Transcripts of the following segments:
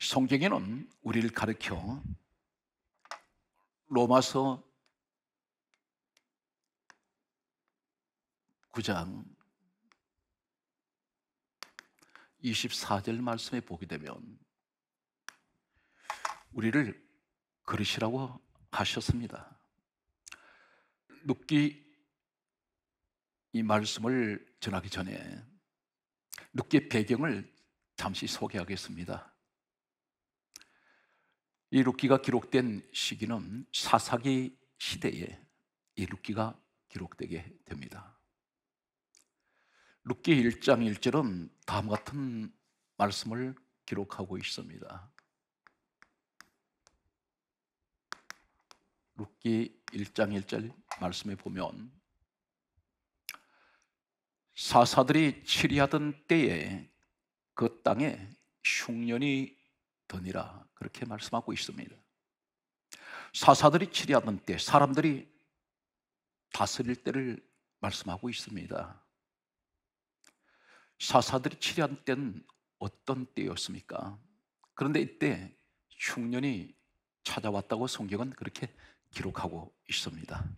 성경에는 우리를 가르쳐 로마서 9장 24절 말씀에 보게 되면 우리를 그러시라고 하셨습니다. 룻기 이 말씀을 전하기 전에 룻기의 배경을 잠시 소개하겠습니다. 이 룻기가 기록된 시기는 사사기 시대에 이 룻기가 기록되게 됩니다. 룻기 1장 1절은 다음과 같은 말씀을 기록하고 있습니다. 룻기 1장 1절 말씀에 보면 사사들이 치리하던 때에 그 땅에 흉년이 드니라 그렇게 말씀하고 있습니다. 사사들이 치리하던 때, 사람들이 다스릴 때를 말씀하고 있습니다. 사사들이 치리하던 때는 어떤 때였습니까? 그런데 이때 흉년이 찾아왔다고 성경은 그렇게 기록하고 있습니다.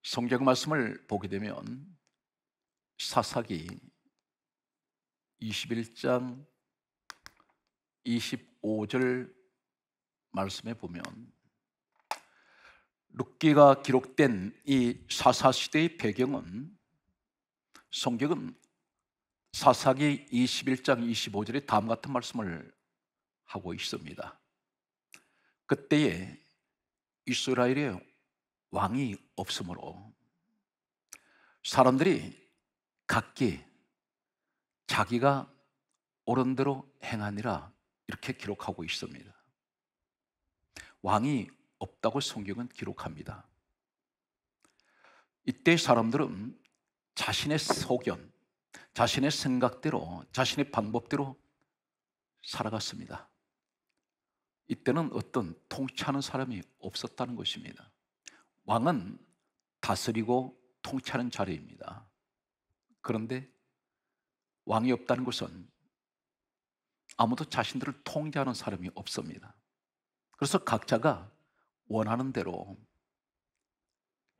성경 말씀을 보게 되면 사사기 21장 25절 말씀에 보면 룻기가 기록된 이 사사시대의 배경은 성경은 사사기 21장 25절에 다음과 같은 말씀을 하고 있습니다. 그때에 이스라엘에 왕이 없으므로 사람들이 각기 자기가 옳은 대로 행하니라 이렇게 기록하고 있습니다. 왕이 없다고 성경은 기록합니다. 이때 사람들은 자신의 소견, 자신의 생각대로, 자신의 방법대로 살아갔습니다. 이때는 어떤 통치하는 사람이 없었다는 것입니다. 왕은 다스리고 통치하는 자리입니다. 그런데 왕이 없다는 것은 아무도 자신들을 통제하는 사람이 없습니다. 그래서 각자가 원하는 대로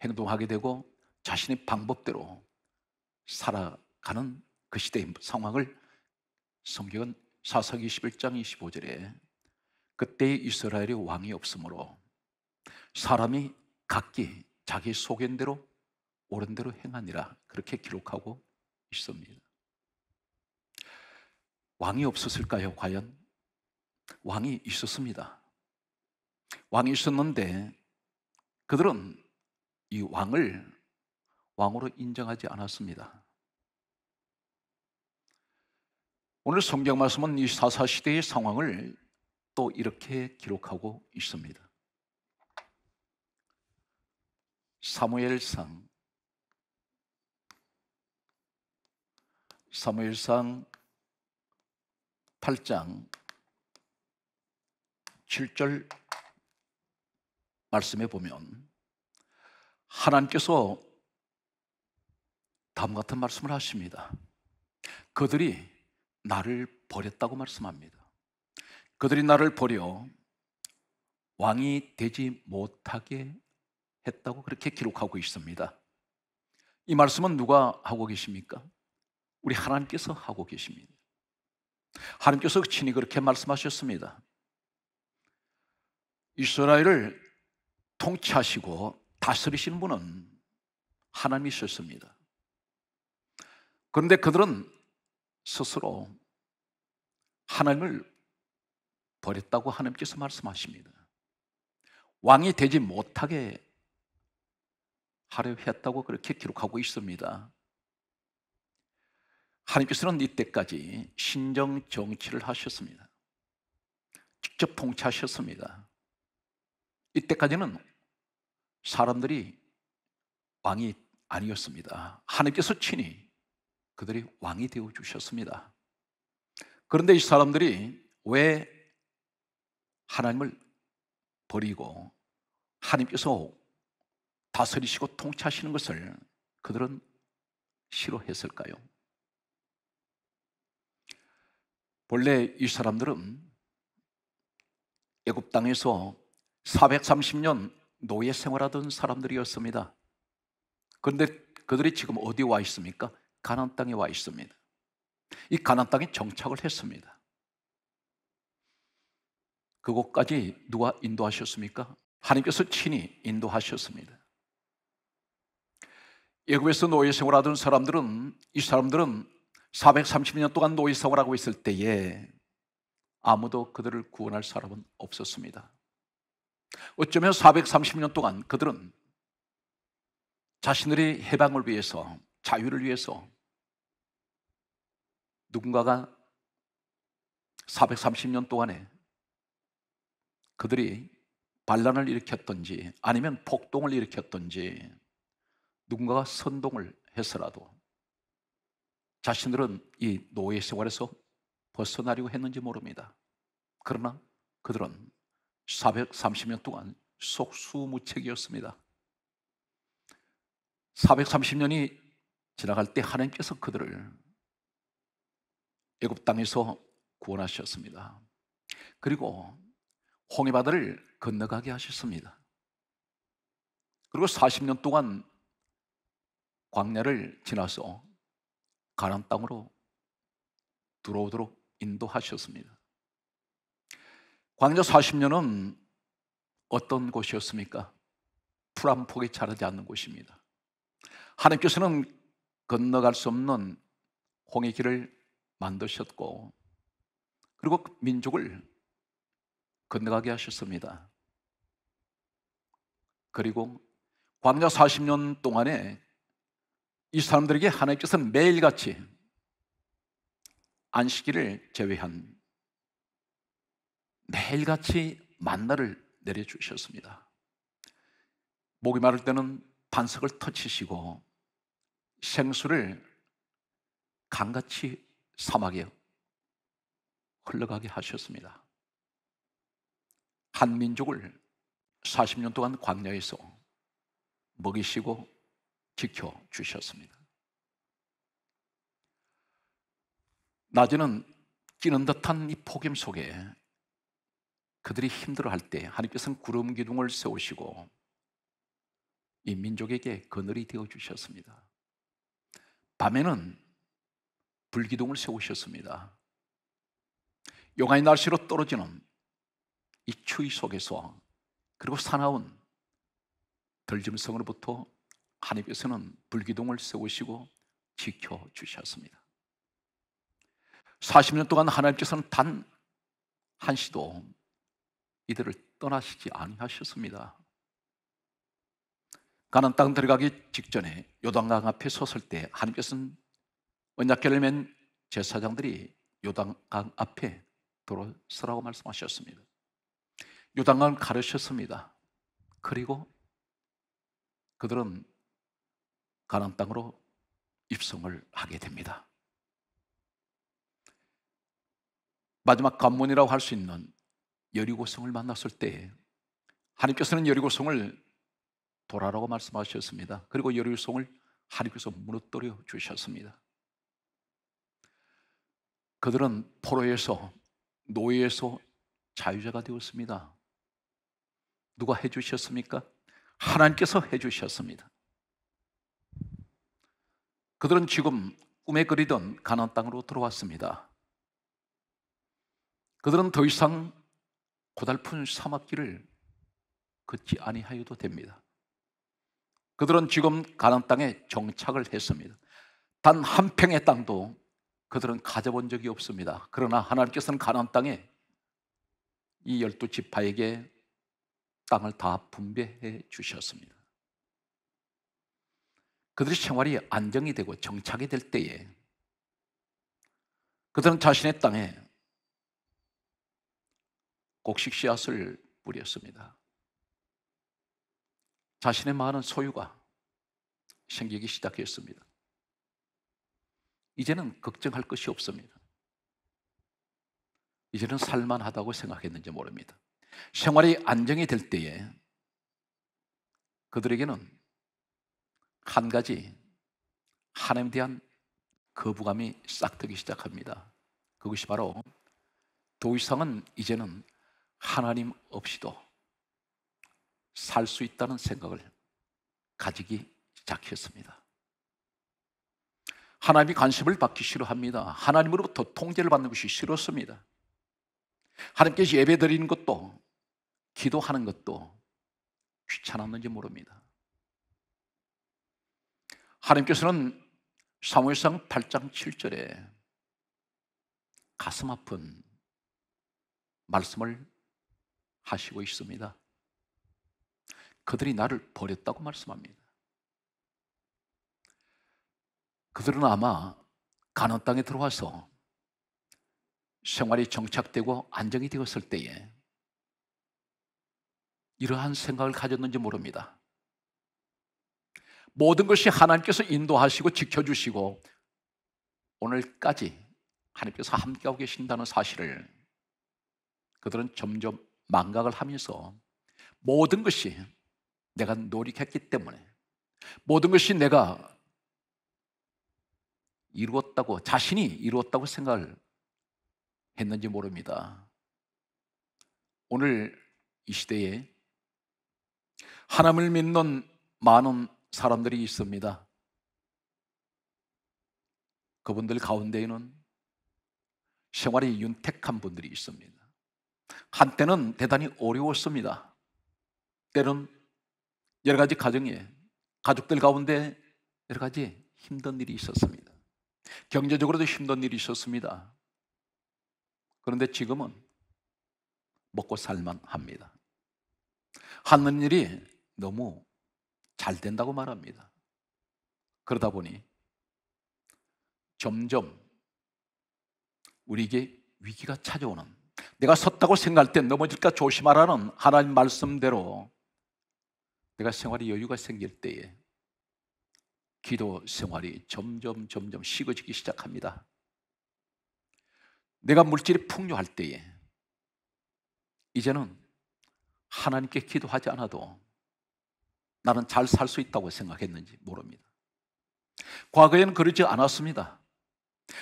행동하게 되고 자신의 방법대로 살아가는 그 시대의 상황을 성경은 사사기 21장 25절에 그때의 이스라엘의 왕이 없으므로 사람이 각기 자기 소견대로 옳은 대로 행하니라 그렇게 기록하고 있습니다. 왕이 없었을까요? 과연? 왕이 있었습니다. 왕이 있었는데 그들은 이 왕을 왕으로 인정하지 않았습니다. 오늘 성경 말씀은 이 사사시대의 상황을 또 이렇게 기록하고 있습니다. 사무엘상 8장 7절 말씀에 보면 하나님께서 다음과 같은 말씀을 하십니다. 그들이 나를 버렸다고 말씀합니다. 그들이 나를 버려 왕이 되지 못하게 했다고 그렇게 기록하고 있습니다. 이 말씀은 누가 하고 계십니까? 우리 하나님께서 하고 계십니다. 하나님께서 친히 그렇게 말씀하셨습니다. 이스라엘을 통치하시고 다스리시는 분은 하나님이셨습니다. 그런데 그들은 스스로 하나님을 버렸다고 하나님께서 말씀하십니다. 왕이 되지 못하게 하려 했다고 그렇게 기록하고 있습니다. 하나님께서는 이때까지 신정 정치를 하셨습니다. 직접 통치하셨습니다. 이때까지는 사람들이 왕이 아니었습니다. 하나님께서 친히 그들이 왕이 되어 주셨습니다. 그런데 이 사람들이 왜 하나님을 버리고 하나님께서 다스리시고 통치하시는 것을 그들은 싫어했을까요? 본래 이 사람들은 애굽 땅에서 430년 노예 생활하던 사람들이었습니다. 그런데 그들이 지금 어디 와 있습니까? 가나안 땅에 와 있습니다. 이 가나안 땅에 정착을 했습니다. 그곳까지 누가 인도하셨습니까? 하나님께서 친히 인도하셨습니다. 애굽에서 노예 생활하던 사람들은, 이 사람들은 430년 동안 노예 생활하고 있을 때에 아무도 그들을 구원할 사람은 없었습니다. 어쩌면 430년 동안 그들은 자신들의 해방을 위해서, 자유를 위해서 누군가가 430년 동안에 그들이 반란을 일으켰든지 아니면 폭동을 일으켰든지 누군가가 선동을 해서라도 자신들은 이 노예 생활에서 벗어나려고 했는지 모릅니다. 그러나 그들은 430년 동안 속수무책이었습니다. 430년이 지나갈 때 하나님께서 그들을 애굽 땅에서 구원하셨습니다. 그리고 홍해바다를 건너가게 하셨습니다. 그리고 40년 동안 광야를 지나서 가나안 땅으로 들어오도록 인도하셨습니다. 광야 40년은 어떤 곳이었습니까? 풀 한 폭이 자라지 않는 곳입니다. 하나님께서는 건너갈 수 없는 홍해길을 만드셨고 그리고 민족을 건너가게 하셨습니다. 그리고 광야 40년 동안에 이 사람들에게 하나님께서는 매일같이 안식일을 제외한 매일같이 만나를 내려주셨습니다. 목이 마를 때는 반석을 터치시고 생수를 강같이 사막에 흘러가게 하셨습니다. 한 민족을 40년 동안 광야에서 먹이시고 지켜주셨습니다. 낮에는 끼는 듯한 이 폭염 속에 그들이 힘들어할 때 하나님께서는 구름 기둥을 세우시고 이 민족에게 그늘이 되어주셨습니다. 밤에는 불기둥을 세우셨습니다. 영하의 날씨로 떨어지는 이 추위 속에서 그리고 사나운 덜짐승으로부터 하나님께서는 불기둥을 세우시고 지켜주셨습니다. 40년 동안 하나님께서는 단 한시도 이들을 떠나시지 아니하셨습니다. 가나안 땅 들어가기 직전에 요단강 앞에 섰을 때 하나님께서는 언약궤를 맨 제사장들이 요단강 앞에 들어서라고 말씀하셨습니다. 요단강을 가르셨습니다. 그리고 그들은 가나안 땅으로 입성을 하게 됩니다. 마지막 관문이라고 할 수 있는 여리고성을 만났을 때 하나님께서는 여리고성을 돌아라고 말씀하셨습니다. 그리고 여리고성을 하나님께서 무너뜨려 주셨습니다. 그들은 포로에서, 노예에서 자유자가 되었습니다. 누가 해주셨습니까? 하나님께서 해주셨습니다. 그들은 지금 꿈에 그리던 가나안 땅으로 들어왔습니다. 그들은 더 이상 고달픈 사막길을 걷지 아니하여도 됩니다. 그들은 지금 가나안 땅에 정착을 했습니다. 단 한 평의 땅도 그들은 가져본 적이 없습니다. 그러나 하나님께서는 가나안 땅에 이 12지파에게 땅을 다 분배해 주셨습니다. 그들의 생활이 안정이 되고 정착이 될 때에 그들은 자신의 땅에 곡식 씨앗을 뿌렸습니다. 자신의 많은 소유가 생기기 시작했습니다. 이제는 걱정할 것이 없습니다. 이제는 살만하다고 생각했는지 모릅니다. 생활이 안정이 될 때에 그들에게는 한 가지 하나님에 대한 거부감이 싹트기 시작합니다. 그것이 바로 더 이상은 이제는 하나님 없이도 살 수 있다는 생각을 가지기 시작했습니다. 하나님이 관심을 받기 싫어합니다. 하나님으로부터 통제를 받는 것이 싫었습니다. 하나님께서 예배 드리는 것도, 기도하는 것도 귀찮았는지 모릅니다. 하나님께서는 사무엘상 8장 7절에 가슴 아픈 말씀을 하시고 있습니다. 그들이 나를 버렸다고 말씀합니다. 그들은 아마 가나안 땅에 들어와서 생활이 정착되고 안정이 되었을 때에 이러한 생각을 가졌는지 모릅니다. 모든 것이 하나님께서 인도하시고 지켜주시고 오늘까지 하나님께서 함께하고 계신다는 사실을 그들은 점점 망각을 하면서 모든 것이 내가 노력했기 때문에, 모든 것이 내가 이루었다고, 자신이 이루었다고 생각을 했는지 모릅니다. 오늘 이 시대에 하나님을 믿는 많은 사람들이 있습니다. 그분들 가운데에는 생활이 윤택한 분들이 있습니다. 한때는 대단히 어려웠습니다. 때는 여러 가지 가정에, 가족들 가운데 여러 가지 힘든 일이 있었습니다. 경제적으로도 힘든 일이 있었습니다. 그런데 지금은 먹고 살만 합니다. 하는 일이 너무 잘 된다고 말합니다. 그러다 보니 점점 우리에게 위기가 찾아오는, 내가 섰다고 생각할 때 넘어질까 조심하라는 하나님 말씀대로 내가 생활에 여유가 생길 때에 기도 생활이 점점 식어지기 시작합니다. 내가 물질이 풍요할 때에 이제는 하나님께 기도하지 않아도 나는 잘 살 수 있다고 생각했는지 모릅니다. 과거에는 그러지 않았습니다.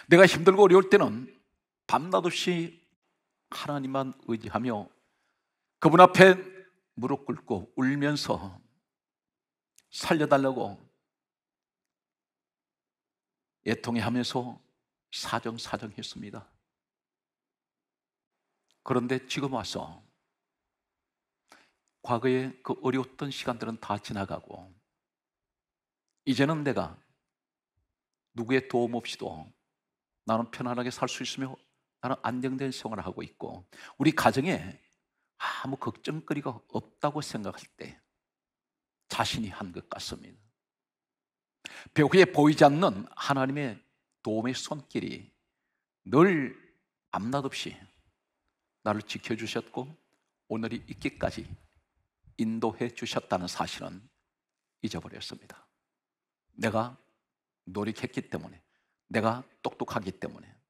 내가 힘들고 어려울 때는 밤낮 없이 하나님만 의지하며 그분 앞에 무릎 꿇고 울면서 살려달라고 애통해하면서 사정했습니다. 그런데 지금 와서 과거에 그 어려웠던 시간들은 다 지나가고 이제는 내가 누구의 도움 없이도 나는 편안하게 살 수 있으며 나는 안정된 생활을 하고 있고 우리 가정에 아무 걱정거리가 없다고 생각할 때 자신이 한 것 같습니다. 배후에 보이지 않는 하나님의 도움의 손길이 늘 밤낮 없이 나를 지켜주셨고 오늘이 있기까지 인도해 주셨다는 사실은 잊어버렸습니다. 내가 노력했기 때문에, 내가 똑똑하기 때문에,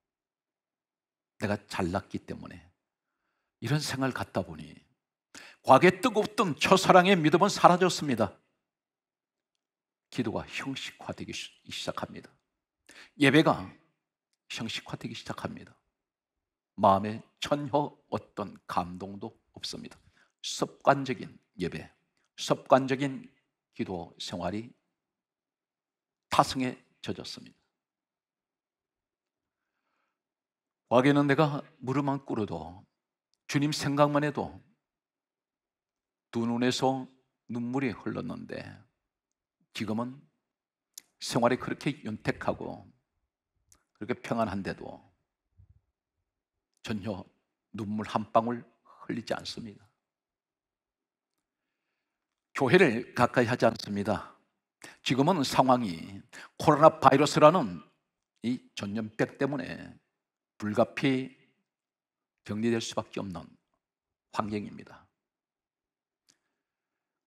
내가 잘났기 때문에 이런 생각을 갖다 보니 과거에 뜨겁던 첫사랑의 믿음은 사라졌습니다. 기도가 형식화되기 시작합니다. 예배가 형식화되기 시작합니다. 마음에 전혀 어떤 감동도 없습니다. 습관적인 예배, 습관적인 기도 생활이 타성에 젖었습니다. 과거에는 내가 무릎만 꿇어도 주님 생각만 해도 두 눈에서 눈물이 흘렀는데 지금은 생활이 그렇게 윤택하고 그렇게 평안한데도 전혀 눈물 한 방울 흘리지 않습니다. 교회를 가까이 하지 않습니다. 지금은 상황이 코로나 바이러스라는 이 전염병 때문에 불가피 격리될 수밖에 없는 환경입니다.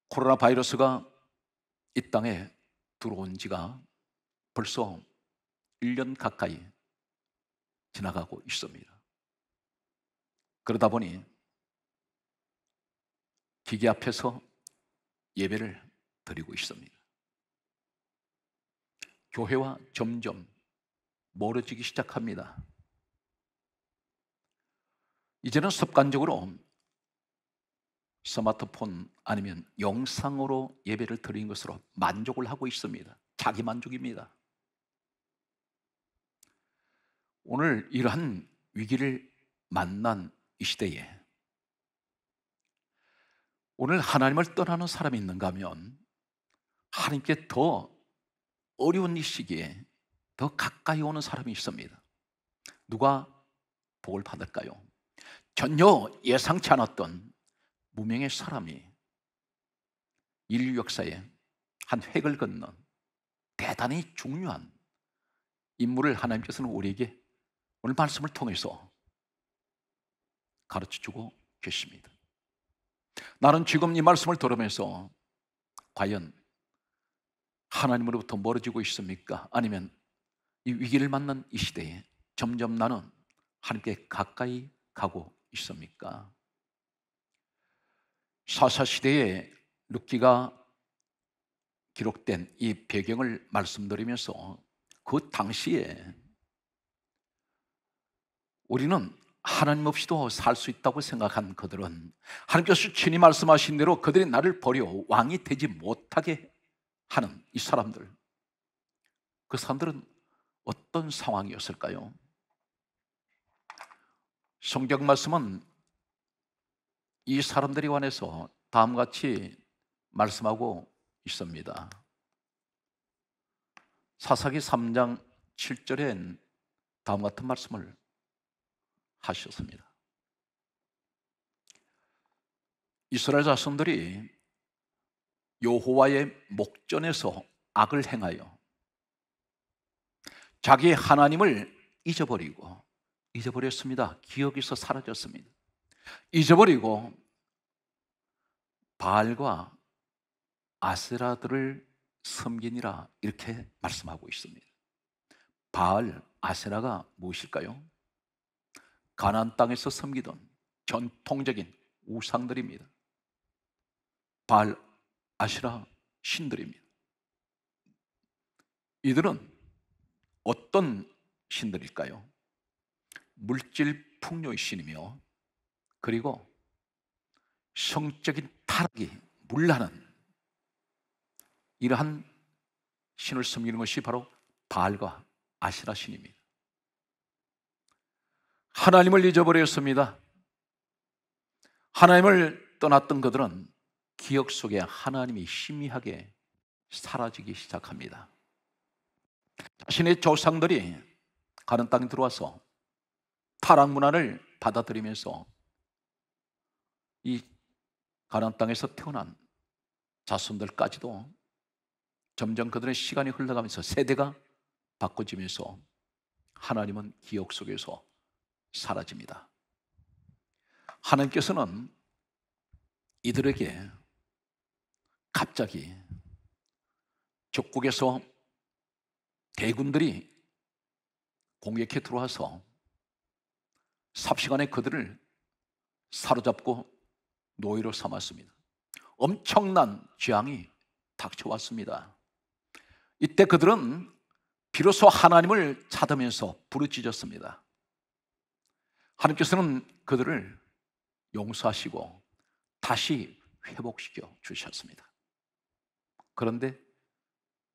코로나 바이러스가 이 땅에 들어온 지가 벌써 1년 가까이 지나가고 있습니다. 그러다 보니 기계 앞에서 예배를 드리고 있습니다. 교회와 점점 멀어지기 시작합니다. 이제는 습관적으로 스마트폰 아니면 영상으로 예배를 드리는 것으로 만족을 하고 있습니다. 자기 만족입니다. 오늘 이러한 위기를 만난 이 시대에 오늘 하나님을 떠나는 사람이 있는가 하면 하나님께 더 어려운 이 시기에 더 가까이 오는 사람이 있습니다. 누가 복을 받을까요? 전혀 예상치 않았던 무명의 사람이 인류 역사에 한 획을 긋는 대단히 중요한 인물을 하나님께서는 우리에게 오늘 말씀을 통해서 가르쳐주고 계십니다. 나는 지금 이 말씀을 들으면서 과연 하나님으로부터 멀어지고 있습니까? 아니면 이 위기를 만난 이 시대에 점점 나는 하나님께 가까이 가고 있습니까? 사사시대에 룻기가 기록된 이 배경을 말씀드리면서 그 당시에 우리는 하나님 없이도 살 수 있다고 생각한 그들은 하나님께서 친히 말씀하신 대로 그들이 나를 버려 왕이 되지 못하게 하는 이 사람들, 그 사람들은 어떤 상황이었을까요? 성경 말씀은 이 사람들에 관해서 다음과 같이 말씀하고 있습니다. 사사기 3장 7절엔 다음과 같은 말씀을 하셨습니다. 이스라엘 자손들이 여호와의 목전에서 악을 행하여 자기 하나님을 잊어버렸습니다. 기억에서 사라졌습니다. 잊어버리고 바알과 아세라들을 섬기니라, 이렇게 말씀하고 있습니다. 바알, 아세라가 무엇일까요? 가나안 땅에서 섬기던 전통적인 우상들입니다. 바알, 아세라 신들입니다. 이들은 어떤 신들일까요? 물질 풍요의 신이며, 그리고 성적인 타락이 문란한 이러한 신을 섬기는 것이 바로 바알과 아세라 신입니다. 하나님을 잊어버렸습니다. 하나님을 떠났던 그들은 기억 속에 하나님이 희미하게 사라지기 시작합니다. 자신의 조상들이 가나안 땅에 들어와서 타락 문화를 받아들이면서 이 가나안 땅에서 태어난 자손들까지도 점점 그들의 시간이 흘러가면서 세대가 바꿔지면서 하나님은 기억 속에서 사라집니다. 하나님께서는 이들에게 갑자기 적국에서 대군들이 공격해 들어와서 삽시간에 그들을 사로잡고 노예로 삼았습니다. 엄청난 재앙이 닥쳐왔습니다. 이때 그들은 비로소 하나님을 찾으면서 부르짖었습니다. 하나님께서는 그들을 용서하시고 다시 회복시켜 주셨습니다. 그런데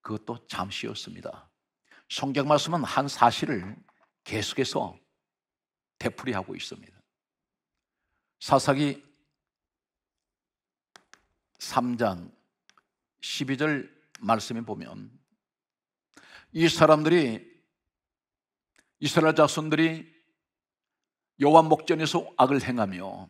그것도 잠시였습니다. 성경 말씀은 한 사실을 계속해서 되풀이하고 있습니다. 사사기 3장 12절 말씀에 보면 이 사람들이, 이스라엘 자손들이 여호와 목전에서 악을 행하며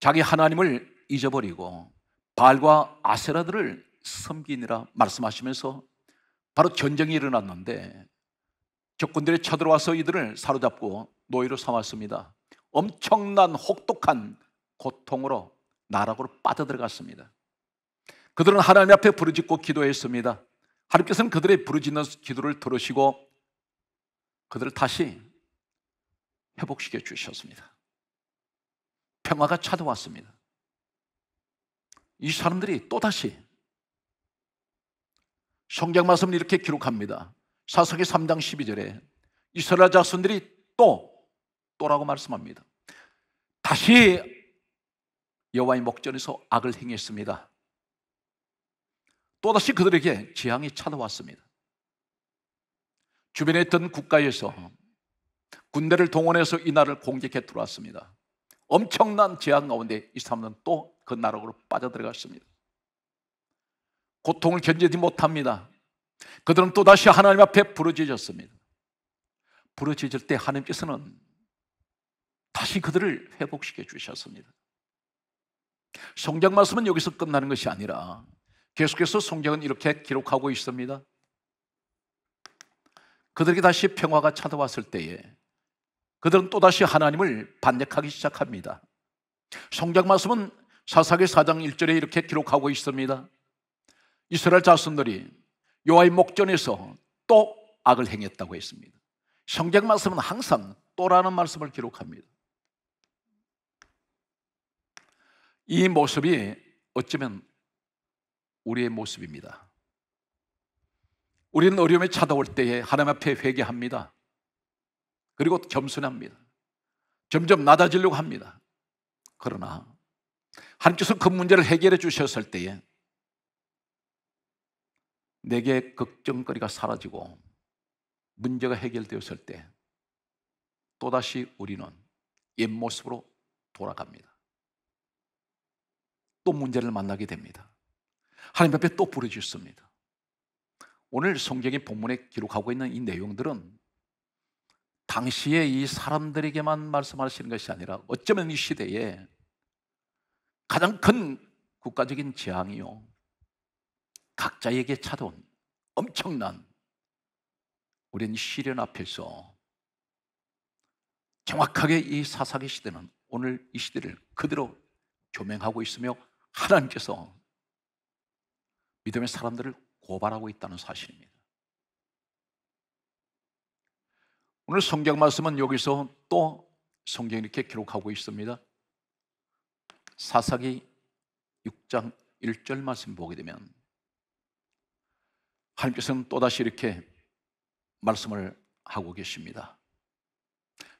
자기 하나님을 잊어버리고 바알과 아세라들을 섬기니라 말씀하시면서 바로 전쟁이 일어났는데 적군들이 쳐들어와서 이들을 사로잡고 노예로 삼았습니다. 엄청난 혹독한 고통으로 나락으로 빠져들어갔습니다. 그들은 하나님 앞에 부르짖고 기도했습니다. 하나님께서는 그들의 부르짖는 기도를 들으시고 그들을 다시 회복시켜 주셨습니다. 평화가 찾아왔습니다. 이 사람들이 또다시 성경 말씀을 이렇게 기록합니다. 사사기 3장 12절에 이스라엘 자손들이 또라고 말씀합니다. 다시 여호와의 목전에서 악을 행했습니다. 또다시 그들에게 재앙이 찾아왔습니다. 주변에 있던 국가에서 군대를 동원해서 이 나라를 공격해 들어왔습니다. 엄청난 재앙 가운데 이 사람들은 또 그 나라로 빠져들어갔습니다. 고통을 견디지 못합니다. 그들은 또다시 하나님 앞에 부르짖었습니다. 부르짖을 때 하나님께서는 다시 그들을 회복시켜 주셨습니다. 성경 말씀은 여기서 끝나는 것이 아니라 계속해서 성경은 이렇게 기록하고 있습니다. 그들에게 다시 평화가 찾아왔을 때에 그들은 또다시 하나님을 반역하기 시작합니다. 성경 말씀은 사사기 4장 1절에 이렇게 기록하고 있습니다. 이스라엘 자손들이 여호와의 목전에서 또 악을 행했다고 했습니다. 성경 말씀은 항상 또라는 말씀을 기록합니다. 이 모습이 어쩌면 우리의 모습입니다. 우리는 어려움이 찾아올 때에 하나님 앞에 회개합니다. 그리고 겸손합니다. 점점 낮아지려고 합니다. 그러나 하나님께서 그 문제를 해결해 주셨을 때에 내게 걱정거리가 사라지고 문제가 해결되었을 때 또다시 우리는 옛 모습으로 돌아갑니다. 또 문제를 만나게 됩니다. 하나님 앞에 또 부르짖습니다. 오늘 성경의 본문에 기록하고 있는 이 내용들은 당시에 이 사람들에게만 말씀하시는 것이 아니라 어쩌면 이 시대에 가장 큰 국가적인 재앙이요, 각자에게 찾아온 엄청난 우리는 시련 앞에서 정확하게 이 사사기 시대는 오늘 이 시대를 그대로 조명하고 있으며 하나님께서 믿음의 사람들을 고발하고 있다는 사실입니다. 오늘 성경 말씀은 여기서 또 성경이 이렇게 기록하고 있습니다. 사사기 6장 1절 말씀 보게 되면 하나님께서는 또다시 이렇게 말씀을 하고 계십니다.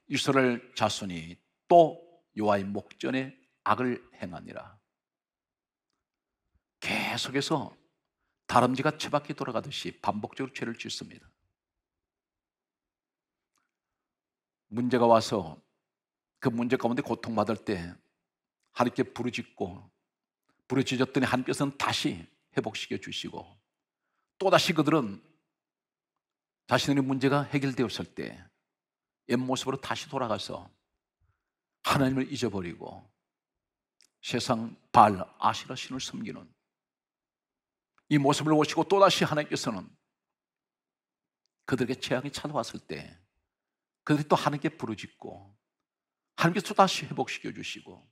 이스라엘 자손이 또 여호와의 목전에 악을 행하니라. 계속해서 다람쥐가 쳇바퀴 돌아가듯이 반복적으로 죄를 짓습니다. 문제가 와서 그 문제 가운데 고통받을 때 하나님께 부르짖었더니 하나님께서는 다시 회복시켜 주시고 또다시 그들은 자신의 문제가 해결되었을 때 옛 모습으로 다시 돌아가서 하나님을 잊어버리고 세상 바알 아시라 신을 섬기는 이 모습을 보시고 또다시 하나님께서는 그들에게 재앙이 찾아왔을 때 그들이 또 하나님께 부르짖고 하나님께서 또 다시 회복시켜 주시고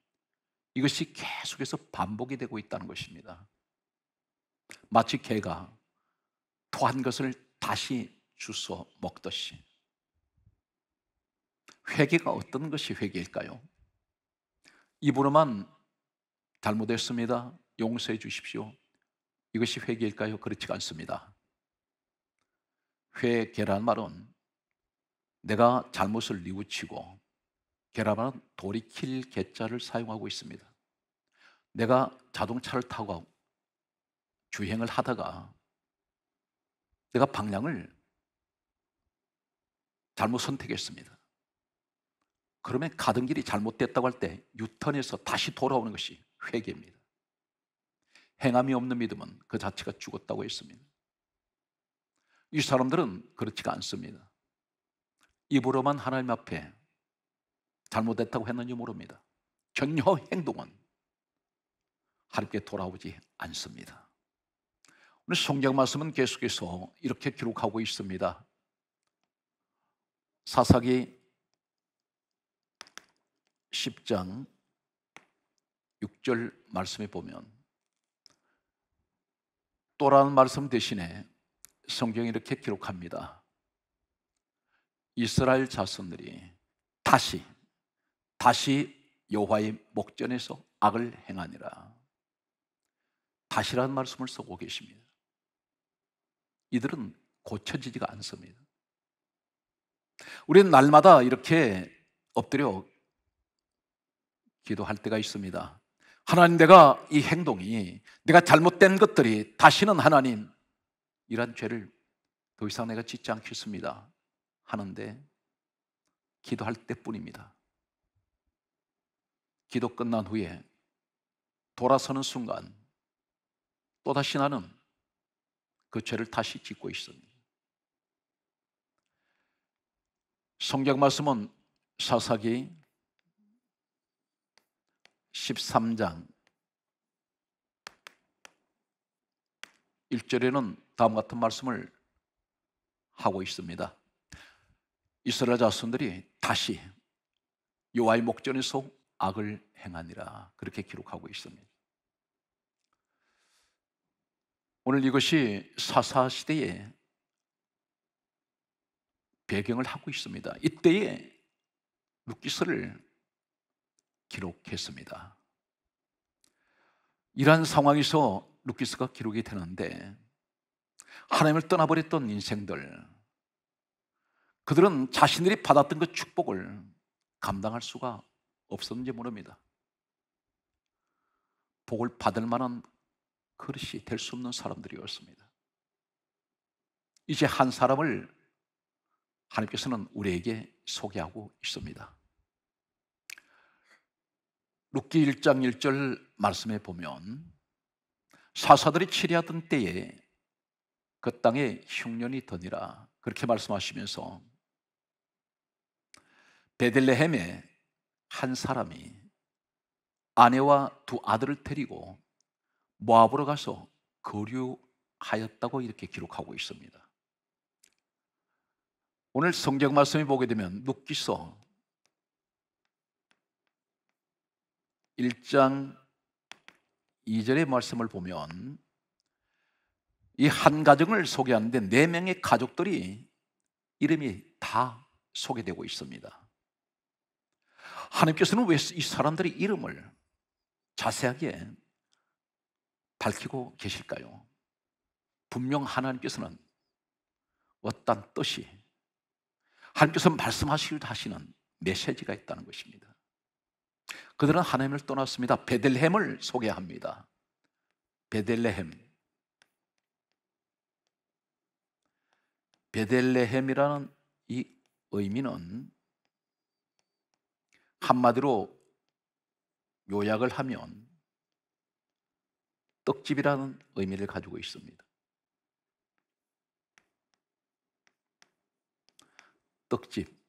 이것이 계속해서 반복이 되고 있다는 것입니다. 마치 개가 토한 것을 다시 주워 먹듯이 회개가 어떤 것이 회개일까요? 입으로만 잘못했습니다, 용서해 주십시오, 이것이 회개일까요? 그렇지 않습니다. 회개란 말은 내가 잘못을 뉘우치고, 개라면 돌이킬 개자를 사용하고 있습니다. 내가 자동차를 타고 주행을 하다가 내가 방향을 잘못 선택했습니다. 그러면 가던 길이 잘못됐다고 할 때 유턴해서 다시 돌아오는 것이 회개입니다. 행함이 없는 믿음은 그 자체가 죽었다고 했습니다. 이 사람들은 그렇지가 않습니다. 입으로만 하나님 앞에 잘못됐다고 했는지 모릅니다. 전혀 행동은 하나님께 돌아오지 않습니다. 오늘 성경 말씀은 계속해서 이렇게 기록하고 있습니다. 사사기 10장 6절 말씀에 보면 또라는 말씀 대신에 성경이 이렇게 기록합니다. 이스라엘 자손들이 다시 여호와의 목전에서 악을 행하니라. 다시라는 말씀을 쓰고 계십니다. 이들은 고쳐지지가 않습니다. 우리는 날마다 이렇게 엎드려 기도할 때가 있습니다. 하나님, 내가 이 행동이, 내가 잘못된 것들이 다시는 하나님 이런 죄를 더 이상 내가 짓지 않겠습니다 하는데 기도할 때뿐입니다. 기도 끝난 후에 돌아서는 순간 또다시 나는 그 죄를 다시 짓고 있습니다. 성경 말씀은 사사기 13장 1절에는 다음 같은 말씀을 하고 있습니다. 이스라엘 자손들이 다시 여호와의 목전에서 악을 행하니라, 그렇게 기록하고 있습니다. 오늘 이것이 사사 시대의 배경을 하고 있습니다. 이때에 룻기서를 기록했습니다. 이러한 상황에서 룻기서가 기록이 되는데 하나님을 떠나버렸던 인생들, 그들은 자신들이 받았던 그 축복을 감당할 수가 없었는지 모릅니다. 복을 받을 만한 그릇이 될 수 없는 사람들이었습니다. 이제 한 사람을 하나님께서는 우리에게 소개하고 있습니다. 룻기 1장 1절 말씀에 보면 사사들이 치리하던 때에 그 땅에 흉년이 더니라, 그렇게 말씀하시면서 베들레헴에 한 사람이 아내와 두 아들을 데리고 모압으로 가서 거류하였다고 이렇게 기록하고 있습니다. 오늘 성경 말씀을 보게 되면 룻기서 1장 2절의 말씀을 보면 이 한 가정을 소개하는데 4명의 가족들이 이름이 다 소개되고 있습니다. 하나님께서는 왜 이 사람들의 이름을 자세하게 밝히고 계실까요? 분명 하나님께서는 어떤 뜻이, 하나님께서 말씀하시기도 하시는 메시지가 있다는 것입니다. 그들은 하나님을 떠났습니다. 베들레헴을 소개합니다. 베들레헴이라는 이 의미는 한마디로 요약을 하면 떡집이라는 의미를 가지고 있습니다. 떡집.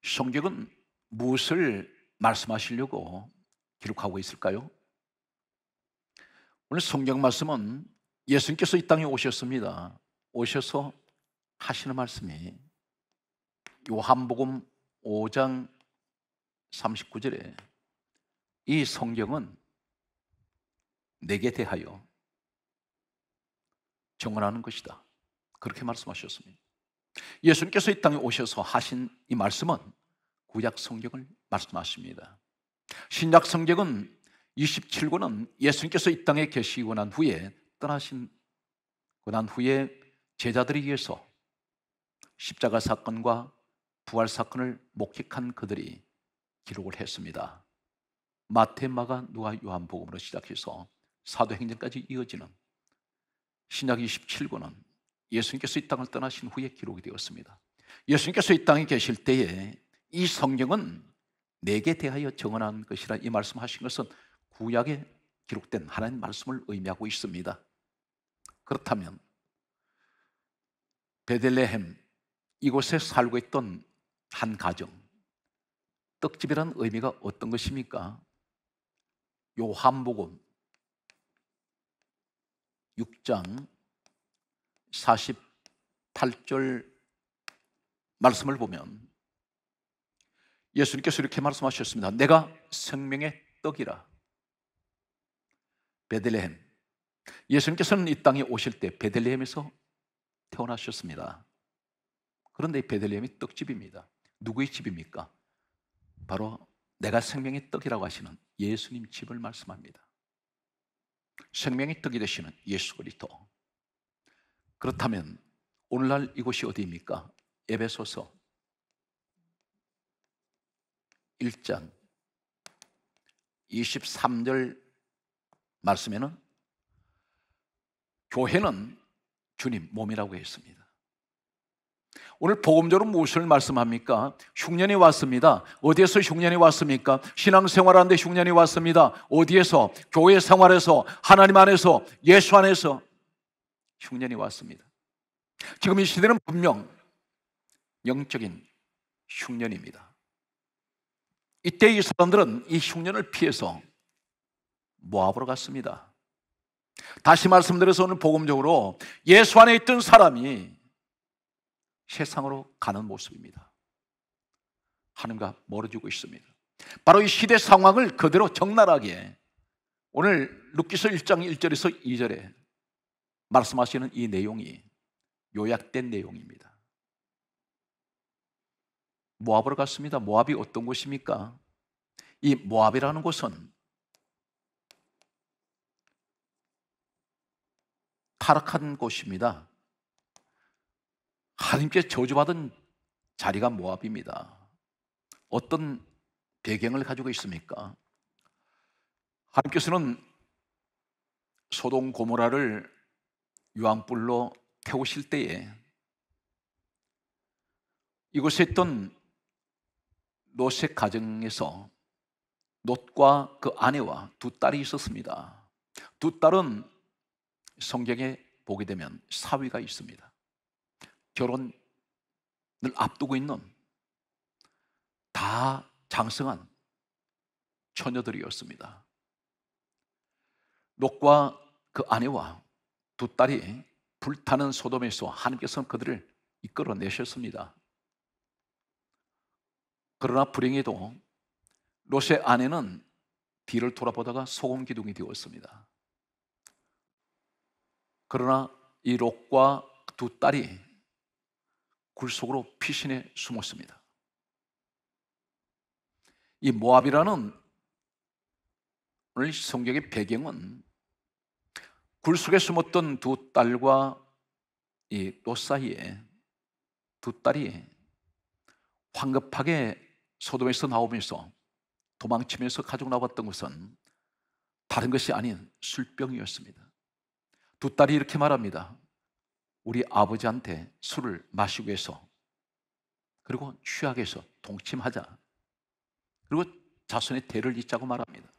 성경은 무엇을 말씀하시려고 기록하고 있을까요? 오늘 성경 말씀은 예수님께서 이 땅에 오셨습니다. 오셔서 하시는 말씀이 요한복음 5장 39절에 이 성경은 내게 대하여 증언하는 것이다, 그렇게 말씀하셨습니다. 예수님께서 이 땅에 오셔서 하신 이 말씀은 구약 성경을 말씀하십니다. 신약 성경은 27권은 예수님께서 이 땅에 계시고 난 후에 떠나신 난 후에 제자들에 의해서 십자가 사건과 부활 사건을 목격한 그들이 기록을 했습니다. 마태, 마가, 누가, 요한복음으로 시작해서 사도행전까지 이어지는 신약 27권은 예수님께서 이 땅을 떠나신 후에 기록이 되었습니다. 예수님께서 이 땅에 계실 때에 이 성경은 내게 대하여 증언한 것이라 이 말씀하신 것은 구약에 기록된 하나님 말씀을 의미하고 있습니다. 그렇다면 베들레헴, 이곳에 살고 있던 한 가정, 떡집이라는 의미가 어떤 것입니까? 요한복음 6장 48절 말씀을 보면 예수님께서 이렇게 말씀하셨습니다. 내가 생명의 떡이라. 베들레헴, 예수님께서는 이 땅에 오실 때 베들레헴에서 태어나셨습니다. 그런데 이 베들레헴이 떡집입니다. 누구의 집입니까? 바로 내가 생명의 떡이라고 하시는 예수님 집을 말씀합니다. 생명의 떡이 되시는 예수 그리스도. 그렇다면 오늘날 이곳이 어디입니까? 에베소서 1장 23절 말씀에는 교회는 주님 몸이라고 했습니다. 오늘 복음적으로 무엇을 말씀합니까? 흉년이 왔습니다. 어디에서 흉년이 왔습니까? 신앙생활하는데 흉년이 왔습니다. 어디에서? 교회 생활에서, 하나님 안에서, 예수 안에서 흉년이 왔습니다. 지금 이 시대는 분명 영적인 흉년입니다. 이때 이 사람들은 이 흉년을 피해서 모압으로 갔습니다. 다시 말씀드려서 오늘 복음적으로 예수 안에 있던 사람이 세상으로 가는 모습입니다. 하나님과 멀어지고 있습니다. 바로 이 시대 상황을 그대로 적나라하게 오늘 룻기서 1장 1절에서 2절에 말씀하시는 이 내용이 요약된 내용입니다. 모압으로 갔습니다. 모압이 어떤 곳입니까? 이 모압이라는 곳은 타락한 곳입니다. 하나님께 저주받은 자리가 모압입니다. 어떤 배경을 가지고 있습니까? 하나님께서는 소돔 고모라를 유황불로 태우실 때에 이곳에 있던 롯의 가정에서 롯과 그 아내와 두 딸이 있었습니다. 두 딸은 성경에 보게 되면 사위가 있습니다. 결혼을 앞두고 있는 다 장성한 처녀들이었습니다. 롯과 그 아내와 두 딸이 불타는 소돔에서 하나님께서는 그들을 이끌어내셨습니다. 그러나 불행히도 롯의 아내는 뒤를 돌아보다가 소금 기둥이 되었습니다. 그러나 이 롯과 두 딸이 굴 속으로 피신해 숨었습니다. 이 모압이라는 오늘 성경의 배경은 굴 속에 숨었던 두 딸과 이 롯 사이에 두 딸이 황급하게 소돔에서 나오면서 도망치면서 가지고 나왔던 것은 다른 것이 아닌 술병이었습니다. 두 딸이 이렇게 말합니다. 우리 아버지한테 술을 마시고 해서 그리고 취하게 해서 동침하자. 그리고 자손의 대를 잇자고 말합니다.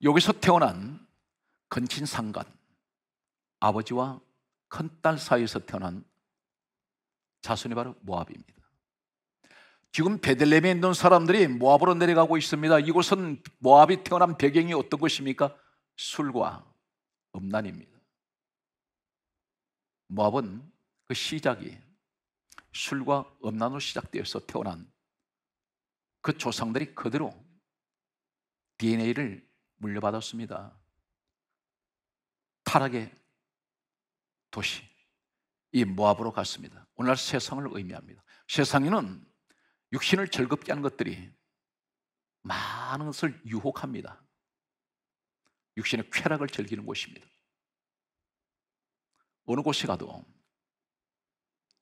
여기서 태어난 근친상간, 아버지와 큰딸 사이에서 태어난 자손이 바로 모압입니다. 지금 베들레헴에 있는 사람들이 모압으로 내려가고 있습니다. 이곳은 모압이 태어난 배경이 어떤 것입니까? 술과 음란입니다. 모압은 그 시작이 술과 음란으로 시작되어서 태어난 그 조상들이 그대로 DNA를 물려받았습니다. 타락의 도시, 이 모압으로 갔습니다. 오늘날 세상을 의미합니다. 세상에는 육신을 즐겁게 하는 것들이 많은 것을 유혹합니다. 육신의 쾌락을 즐기는 곳입니다. 어느 곳에 가도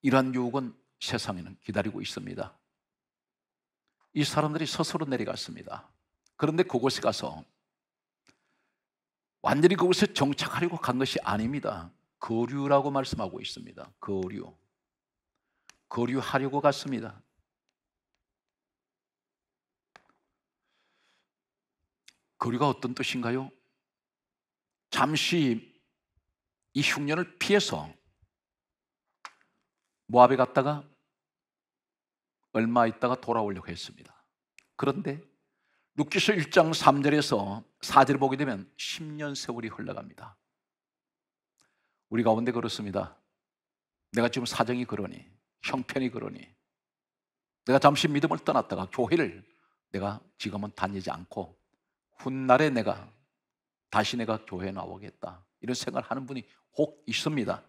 이러한 유혹은 세상에는 기다리고 있습니다. 이 사람들이 스스로 내려갔습니다. 그런데 그곳에 가서 완전히 그곳에 정착하려고 간 것이 아닙니다. 거류라고 말씀하고 있습니다. 거류하려고 갔습니다. 거류가 어떤 뜻인가요? 잠시 이 흉년을 피해서 모압에 갔다가 얼마 있다가 돌아오려고 했습니다. 그런데 룻기서 1장 3절에서 4절을 보게 되면 10년 세월이 흘러갑니다. 우리 가운데 그렇습니다. 내가 지금 사정이 그러니, 형편이 그러니, 내가 잠시 믿음을 떠났다가 교회를 내가 지금은 다니지 않고 훗날에 다시 내가 교회에 나오겠다, 이런 생각을 하는 분이 혹 있습니다.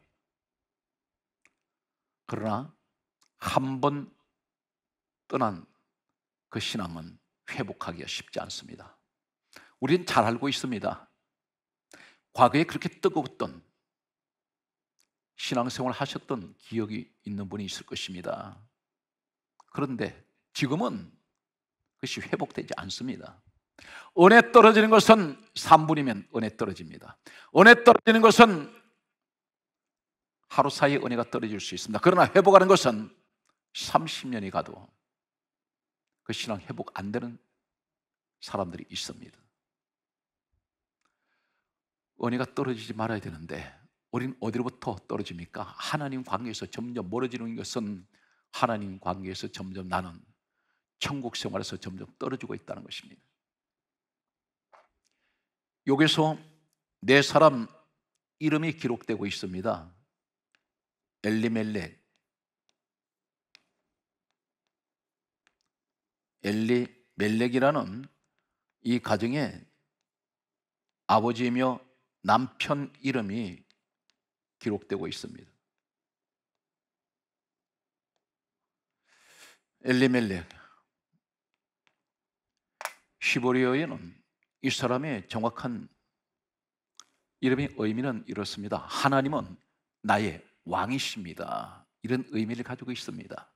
그러나 한 번 떠난 그 신앙은 회복하기가 쉽지 않습니다. 우리는 잘 알고 있습니다. 과거에 그렇게 뜨거웠던 신앙생활 하셨던 기억이 있는 분이 있을 것입니다. 그런데 지금은 그것이 회복되지 않습니다. 은혜 떨어지는 것은 3분이면 은혜 떨어집니다. 은혜 떨어지는 것은 하루 사이에 은혜가 떨어질 수 있습니다. 그러나 회복하는 것은 30년이 가도 그 신앙 회복 안 되는 사람들이 있습니다. 은혜가 떨어지지 말아야 되는데 우리는 어디로부터 떨어집니까? 하나님 관계에서 점점 멀어지는 것은 하나님 관계에서 점점 나는 천국 생활에서 점점 떨어지고 있다는 것입니다. 여기서 네 사람 이름이 기록되고 있습니다. 엘리멜렉이라는 이 가정의 아버지이며 남편 이름이 기록되고 있습니다. 엘리멜렉, 히브리어에는 이 사람의 정확한 이름의 의미는 이렇습니다. 하나님은 나의 왕이십니다. 이런 의미를 가지고 있습니다.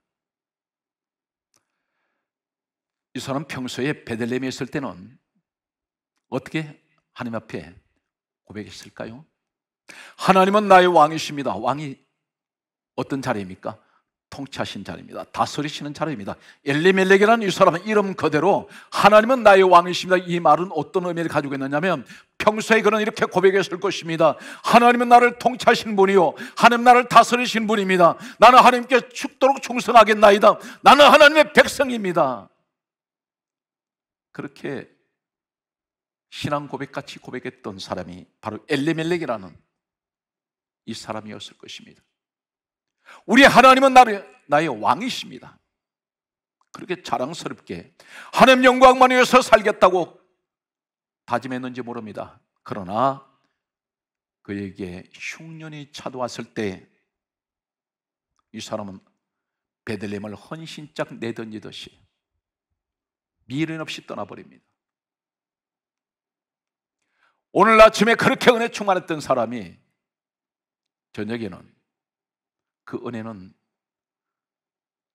이 사람 평소에 베들레헴에 있을 때는 어떻게 하나님 앞에 고백했을까요? 하나님은 나의 왕이십니다. 왕이 어떤 자리입니까? 통치하신 자리입니다. 다스리시는 자리입니다. 엘리멜렉이라는 이 사람은 이름 그대로 하나님은 나의 왕이십니다. 이 말은 어떤 의미를 가지고 있느냐면 평소에 그는 이렇게 고백했을 것입니다. 하나님은 나를 통치하신 분이요 하나님 나를 다스리신 분입니다. 나는 하나님께 죽도록 충성하겠나이다. 나는 하나님의 백성입니다. 그렇게 신앙 고백같이 고백했던 사람이 바로 엘리멜렉이라는 이 사람이었을 것입니다. 우리 하나님은 나의 왕이십니다. 그렇게 자랑스럽게 하나님 영광만 위해서 살겠다고 다짐했는지 모릅니다. 그러나 그에게 흉년이 찾아왔을 때 이 사람은 베들레헴을 헌신짝 내던지듯이 미련 없이 떠나버립니다. 오늘 아침에 그렇게 은혜 충만했던 사람이 저녁에는 그 은혜는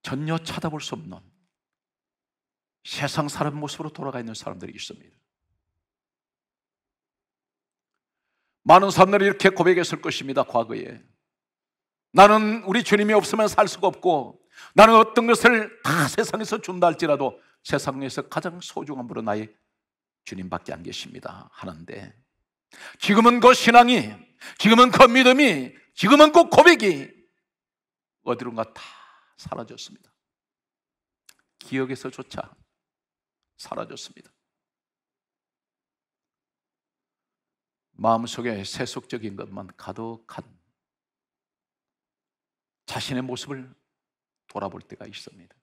전혀 찾아볼 수 없는 세상 사람 모습으로 돌아가 있는 사람들이 있습니다. 많은 사람들이 이렇게 고백했을 것입니다. 과거에 나는 우리 주님이 없으면 살 수가 없고 나는 어떤 것을 다 세상에서 준다 할지라도 세상에서 가장 소중한 분은 나의 주님밖에 안 계십니다 하는데 지금은 그 신앙이, 지금은 그 믿음이, 지금은 그 고백이 어디론가 다 사라졌습니다. 기억에서조차 사라졌습니다. 마음속에 세속적인 것만 가득한 자신의 모습을 돌아볼 때가 있습니다.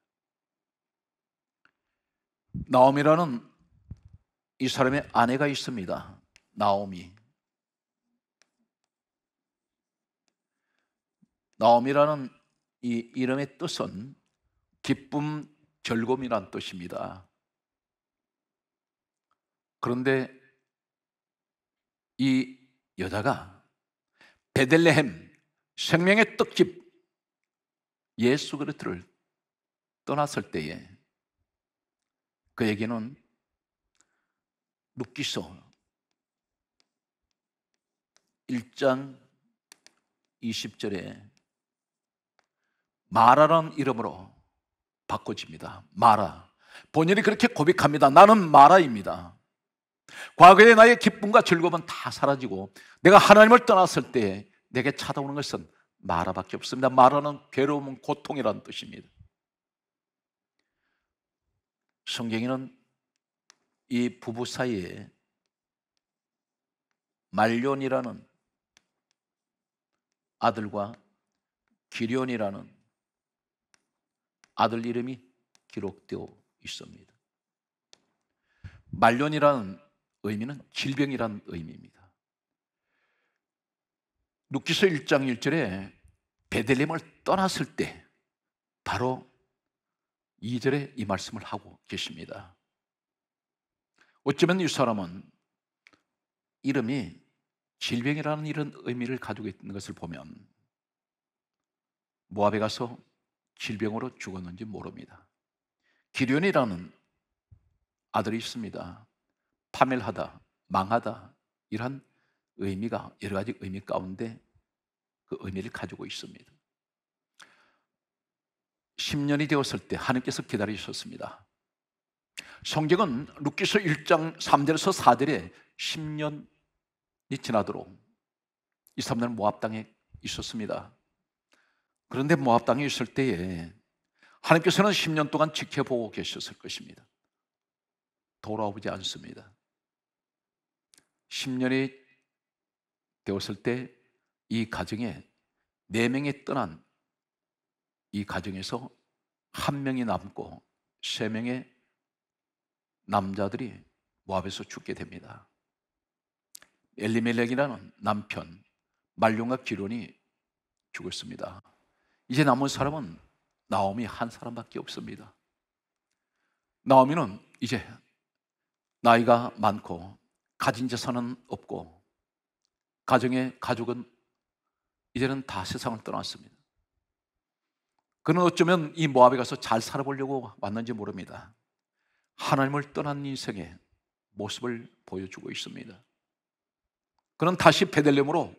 나오미라는 이 사람의 아내가 있습니다. 나오미라는 이 이름의 뜻은 기쁨, 즐거움이란 뜻입니다. 그런데 이 여자가 베들레헴 생명의 떡집 예수 그리스도를 떠났을 때에 그에게는 룻기서 1장 20절에 마라라는 이름으로 바꿔집니다. 마라. 본인이 그렇게 고백합니다. 나는 마라입니다. 과거의 나의 기쁨과 즐거움은 다 사라지고 내가 하나님을 떠났을 때 내게 찾아오는 것은 마라밖에 없습니다. 마라는 괴로움은 고통이라는 뜻입니다. 성경에는 이 부부 사이에 말론이라는 아들과 기련이라는 아들 이름이 기록되어 있습니다. 말론이라는 의미는 질병이라는 의미입니다. 룻기서 1장 1절에 베들레헴을 떠났을 때 바로 2절에 이 말씀을 하고 계십니다. 어쩌면 이 사람은 이름이 질병이라는 이런 의미를 가지고 있는 것을 보면 모압에 가서 질병으로 죽었는지 모릅니다. 기련이라는 아들이 있습니다. 파멸하다, 망하다, 이런 의미가, 여러 가지 의미 가운데 그 의미를 가지고 있습니다. 10년이 되었을 때 하나님께서 기다리셨습니다. 성경은 룻기서 1장 3절에서 4절에 10년이 지나도록 이 사람들은 모압 땅에 있었습니다. 그런데 모압 땅에 있을 때에 하나님께서는 10년 동안 지켜보고 계셨을 것입니다. 돌아오지 않습니다. 10년이 되었을 때 이 가정에 4명이 떠난 이 가정에서 1명이 남고 3명의 남자들이 모압에서 죽게 됩니다. 엘리멜렉이라는 남편 말론과 기론이 죽었습니다. 이제 남은 사람은 나오미 한 사람밖에 없습니다. 나오미는 이제 나이가 많고 가진 재산은 없고 가정의 가족은 이제는 다 세상을 떠났습니다. 그는 어쩌면 이 모압에 가서 잘 살아보려고 왔는지 모릅니다. 하나님을 떠난 인생의 모습을 보여주고 있습니다. 그는 다시 베들레헴으로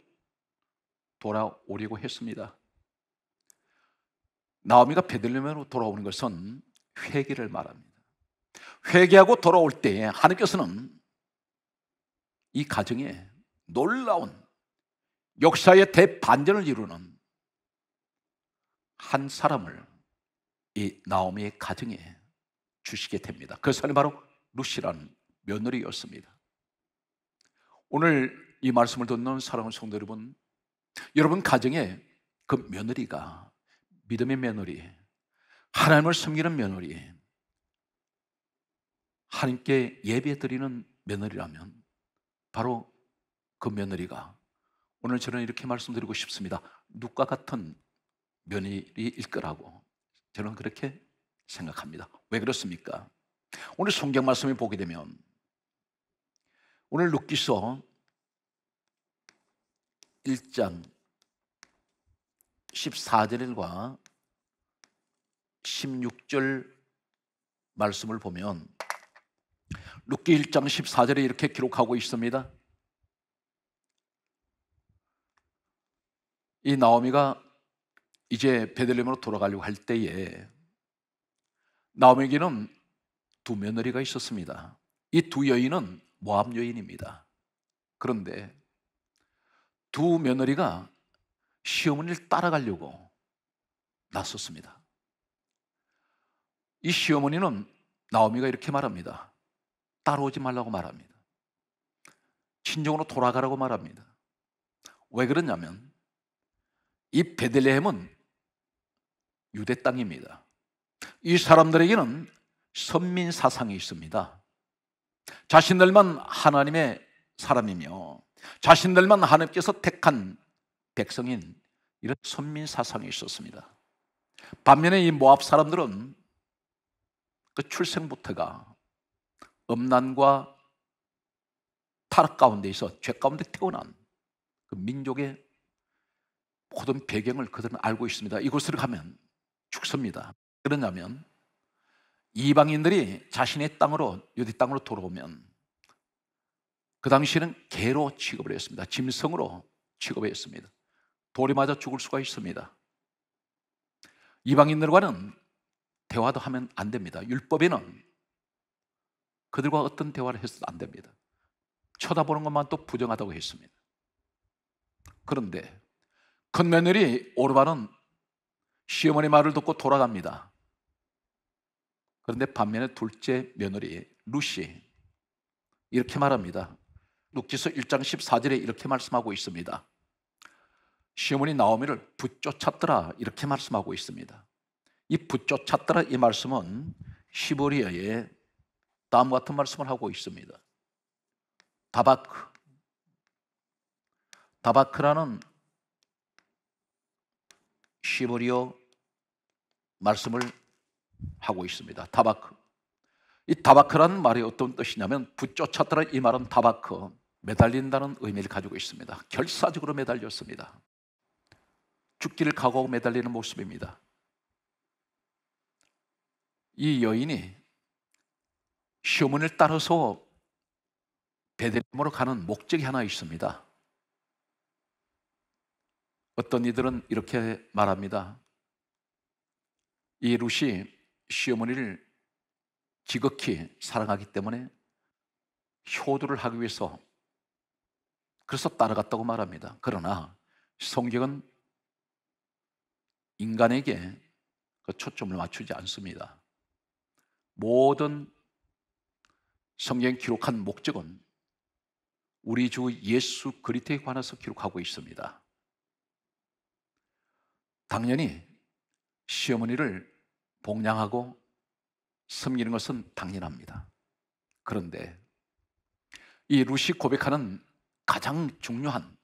돌아오려고 했습니다. 나오미가 베들레헴으로 돌아오는 것은 회개를 말합니다. 회개하고 돌아올 때에 하나님께서는 이 가정에 놀라운 역사의 대반전을 이루는 한 사람을 이 나오미의 가정에 주시게 됩니다. 그 사람이 바로 룻이라는 며느리였습니다. 오늘 이 말씀을 듣는 사랑하는 성도 여러분, 여러분 가정에 그 며느리가 믿음의 며느리, 하나님을 섬기는 며느리, 하나님께 예배드리는 며느리라면 바로 그 며느리가, 오늘 저는 이렇게 말씀드리고 싶습니다. 룻과 같은 며느리일 거라고 저는 그렇게 생각합니다. 왜 그렇습니까? 오늘 성경 말씀을 보게 되면 오늘 룻기서 1장 14절과 16절 말씀을 보면 룻기 1장 14절에 이렇게 기록하고 있습니다. 이 나오미가 이제 베들레헴으로 돌아가려고 할 때에 나오미에게는 두 며느리가 있었습니다. 이 두 여인은 모압 여인입니다. 그런데 두 며느리가 시어머니를 따라가려고 나섰습니다. 이 시어머니는 나오미가 이렇게 말합니다. 따라오지 말라고 말합니다. 친정으로 돌아가라고 말합니다. 왜 그러냐면 이 베들레헴은 유대 땅입니다. 이 사람들에게는 선민 사상이 있습니다. 자신들만 하나님의 사람이며 자신들만 하나님께서 택한 백성인 이런 선민 사상이 있었습니다. 반면에 이 모압 사람들은 그 출생부터가 음란과 타락 가운데에서 죄 가운데 태어난 그 민족의 모든 배경을 그들은 알고 있습니다. 이곳을 가면 죽습니다. 그러냐면 이방인들이 자신의 땅으로, 유대 땅으로 돌아오면 그 당시에는 개로 취급을 했습니다. 짐승으로 취급했습니다. 돌에 맞아 죽을 수가 있습니다. 이방인들과는 대화도 하면 안 됩니다. 율법에는 그들과 어떤 대화를 해서도 안 됩니다. 쳐다보는 것만 또 부정하다고 했습니다. 그런데 큰 며느리 오르바는 시어머니 말을 듣고 돌아갑니다. 그런데 반면에 둘째 며느리 룻이 이렇게 말합니다. 룻기서 1장 14절에 이렇게 말씀하고 있습니다. 시어머니 나오미를 붙쫓았더라 이렇게 말씀하고 있습니다. 이 붙쫓았더라 이 말씀은 히브리어에 다음과 같은 말씀을 하고 있습니다. 다바크라는 히브리어 말씀을 하고 있습니다. 다바크. 이 다바크라는 말이 어떤 뜻이냐면 붙쫓았더라 이 말은 다바크, 매달린다는 의미를 가지고 있습니다. 결사적으로 매달렸습니다. 죽기를 각오하고 매달리는 모습입니다. 이 여인이 시어머니를 따라서 베들레헴으로 가는 목적이 하나 있습니다. 어떤 이들은 이렇게 말합니다. 이 룻이 시어머니를 지극히 사랑하기 때문에 효도를 하기 위해서 그래서 따라갔다고 말합니다. 그러나 성경은 인간에게 그 초점을 맞추지 않습니다. 모든 성경에 기록한 목적은 우리 주 예수 그리스도에 관해서 기록하고 있습니다. 당연히 시어머니를 복양하고 섬기는 것은 당연합니다. 그런데 이 룻이 고백하는 가장 중요한,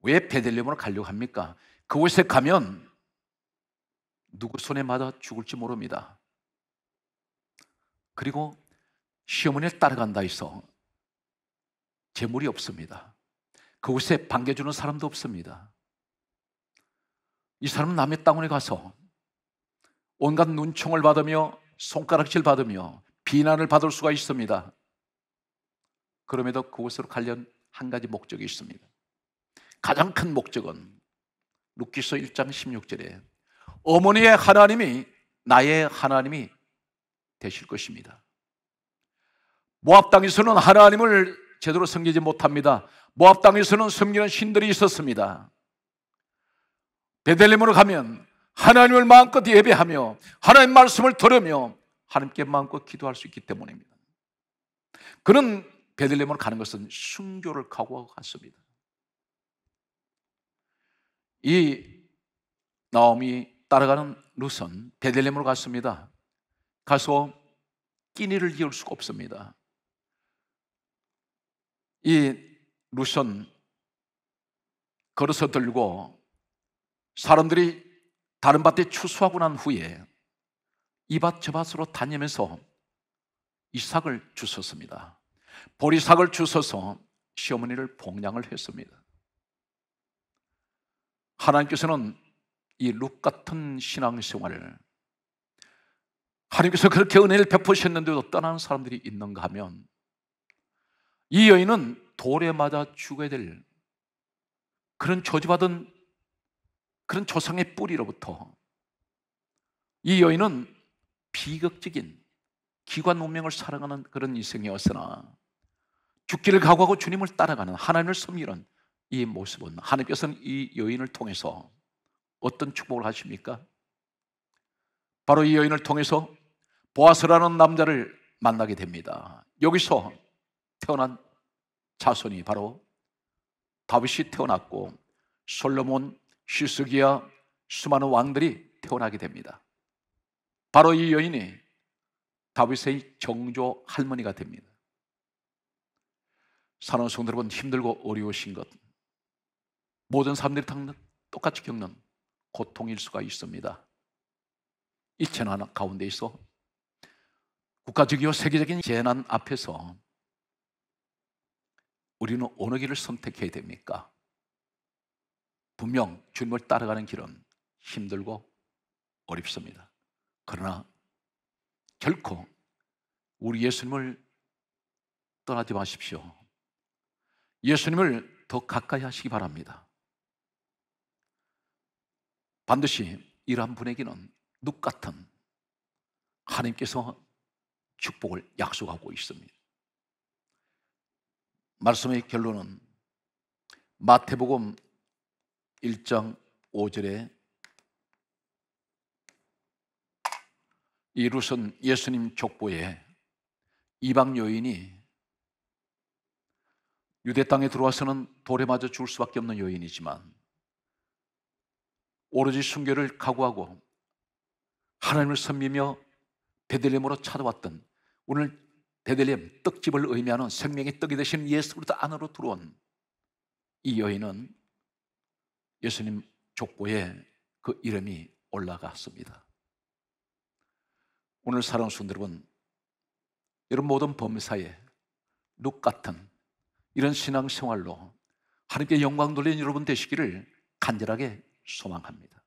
왜 베들레헴으로 가려고 합니까? 그곳에 가면 누구 손에 맞아 죽을지 모릅니다. 그리고 시어머니를 따라간다 해서 재물이 없습니다. 그곳에 반겨주는 사람도 없습니다. 이 사람은 남의 땅에 가서 온갖 눈총을 받으며 손가락질 받으며 비난을 받을 수가 있습니다. 그럼에도 그곳으로 가려는 한 가지 목적이 있습니다. 가장 큰 목적은 룻기서 1장 16절에 어머니의 하나님이 나의 하나님이 되실 것입니다. 모압 땅에서는 하나님을 제대로 섬기지 못합니다. 모압 땅에서는 섬기는 신들이 있었습니다. 베들레헴으로 가면 하나님을 마음껏 예배하며 하나님의 말씀을 들으며 하나님께 마음껏 기도할 수 있기 때문입니다. 그는 베들레헴으로 가는 것은 순교를 각오하고 갔습니다. 이 나오미 따라가는 룻은 베들레헴으로 갔습니다. 가서 끼니를 이을 수가 없습니다. 이 룻은 걸어서 들고 사람들이 다른 밭에 추수하고 난 후에 이 밭 저 밭으로 다니면서 이삭을 주웠습니다. 보리삭을 주워서 시어머니를 복양을 했습니다. 하나님께서는 이 룻 같은 신앙생활을, 하나님께서 그렇게 은혜를 베푸셨는데도 떠나는 사람들이 있는가 하면 이 여인은 돌에 맞아 죽어야 될 그런 저주받은 그런 조상의 뿌리로부터 이 여인은 비극적인 기관 운명을 살아가는 그런 인생이었으나 죽기를 각오하고 주님을 따라가는, 하나님을 섬기는 이 모습은 하나님께서는 이 여인을 통해서 어떤 축복을 하십니까? 바로 이 여인을 통해서 보아스라는 남자를 만나게 됩니다. 여기서 태어난 자손이 바로 다윗이 태어났고 솔로몬, 히스기야, 수많은 왕들이 태어나게 됩니다. 바로 이 여인이 다윗의 정조 할머니가 됩니다. 사랑하는 성도 여러분, 힘들고 어려우신 것, 모든 사람들이 똑같이 겪는 고통일 수가 있습니다. 이 재난 가운데 있어 국가적이고 세계적인 재난 앞에서 우리는 어느 길을 선택해야 됩니까? 분명 주님을 따라가는 길은 힘들고 어렵습니다. 그러나 결코 우리 예수님을 떠나지 마십시오. 예수님을 더 가까이 하시기 바랍니다. 반드시 이러한 분에게는 룻 같은 하나님께서 축복을 약속하고 있습니다. 말씀의 결론은 마태복음 1장 5절에 이 룻은 예수님 족보에 이방 여인이 유대 땅에 들어와서는 돌에 맞아 죽을 수밖에 없는 여인이지만 오로지 순교를 각오하고 하나님을 섬기며 베들레헴으로 찾아왔던, 오늘 베들레헴 떡집을 의미하는 생명의 떡이 되신 예수 그리스도 안으로 들어온 이 여인은 예수님 족보에 그 이름이 올라갔습니다. 오늘 사랑하는 성도 여러분, 여러분 모든 범사에 룻 같은 이런 신앙생활로 하나님께 영광 돌리는 여러분 되시기를 간절하게 소망합니다.